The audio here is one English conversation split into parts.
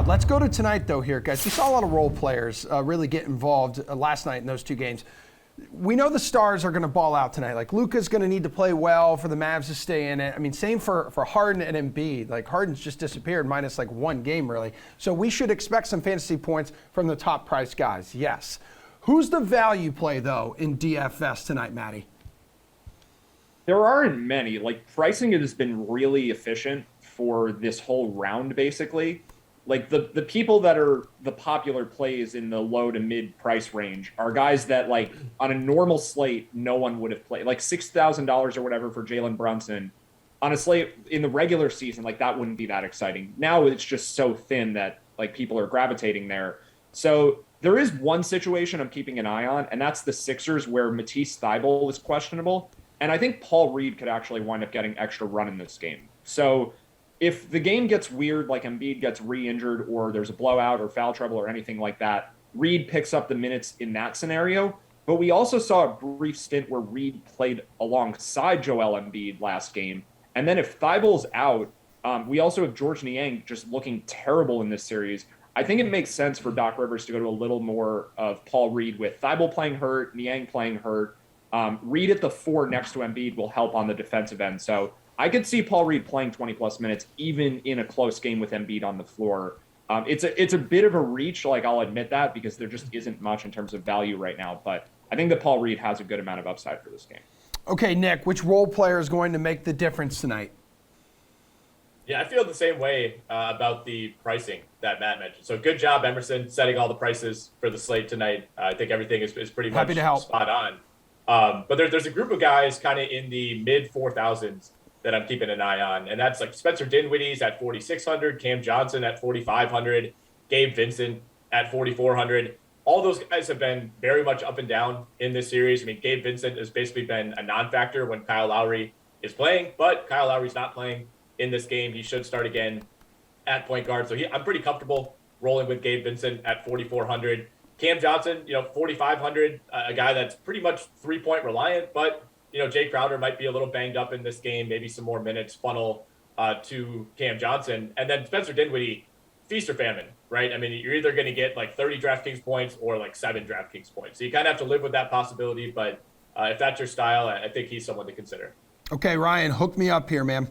Let's go to tonight, though, here, guys. We saw a lot of role players really get involved last night in those two games. We know the stars are going to ball out tonight. Like, Luka's going to need to play well for the Mavs to stay in it. I mean, same for Harden and Embiid. Like, Harden's just disappeared minus, like, one game, really. So we should expect some fantasy points from the top-priced guys, yes. Who's the value play, though, in DFS tonight, Matty? There aren't many. Like, pricing has been really efficient for this whole round, basically. Like, the people that are the popular plays in the low to mid price range are guys that, like, on a normal slate, no one would have played. Like, $6,000 or whatever for Jalen Brunson. On a slate in the regular season, like, that wouldn't be that exciting. Now it's just so thin that, like, people are gravitating there. So there is one situation I'm keeping an eye on, and that's the Sixers, where Matisse Thybulle is questionable. And I think Paul Reed could actually wind up getting extra run in this game. So if the game gets weird, like Embiid gets re-injured or there's a blowout or foul trouble or anything like that, Reed picks up the minutes in that scenario. But we also saw a brief stint where Reed played alongside Joel Embiid last game. And then if Thybulle's out, we also have George Niang just looking terrible in this series. I think it makes sense for Doc Rivers to go to a little more of Paul Reed with Thybulle playing hurt, Niang playing hurt. Reed at the 4 next to Embiid will help on the defensive end. So I could see Paul Reed playing 20-plus minutes, even in a close game with Embiid on the floor. It's a bit of a reach, like, I'll admit that, because there just isn't much in terms of value right now. But I think that Paul Reed has a good amount of upside for this game. Okay, Nick, which role player is going to make the difference tonight? Yeah, I feel the same way about the pricing that Matt mentioned. So good job, Emerson, setting all the prices for the slate tonight. I think everything is pretty much spot on. But there's a group of guys kind of in the mid 4,000s that I'm keeping an eye on. And that's like Spencer Dinwiddie's at 4,600, Cam Johnson at 4,500, Gabe Vincent at 4,400. All those guys have been very much up and down in this series. I mean, Gabe Vincent has basically been a non-factor when Kyle Lowry is playing, but Kyle Lowry's not playing in this game. He should start again at point guard. So I'm pretty comfortable rolling with Gabe Vincent at 4,400. Cam Johnson, 4,500, a guy that's pretty much three-point reliant, but Jay Crowder might be a little banged up in this game, maybe some more minutes funnel to Cam Johnson. And then Spencer Dinwiddie, feast or famine, right? I mean, you're either going to get like 30 DraftKings points or like 7 DraftKings points. So you kind of have to live with that possibility. But if that's your style, I think he's someone to consider. Okay, Ryan, hook me up here, man.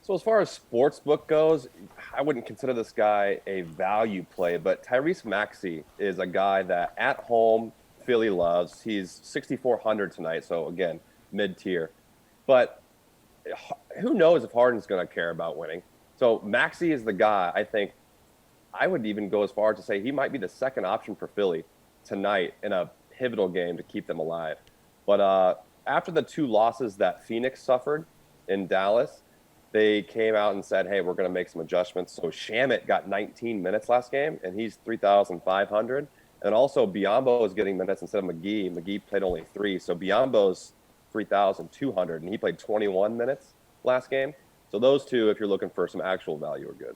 So as far as sportsbook goes, I wouldn't consider this guy a value play, but Tyrese Maxey is a guy that at home Philly loves. He's 6,400 tonight, so again, mid-tier. But who knows if Harden's going to care about winning. So Maxey is the guy. I think I would even go as far as to say he might be the second option for Philly tonight in a pivotal game to keep them alive. But after the 2 losses that Phoenix suffered in Dallas, they came out and said, hey, we're going to make some adjustments. So Shamet got 19 minutes last game, and he's 3,500. And also Biyombo is getting minutes instead of McGee. McGee played only 3. So Biyombo's 3,200, and he played 21 minutes last game. So those two, if you're looking for some actual value, are good.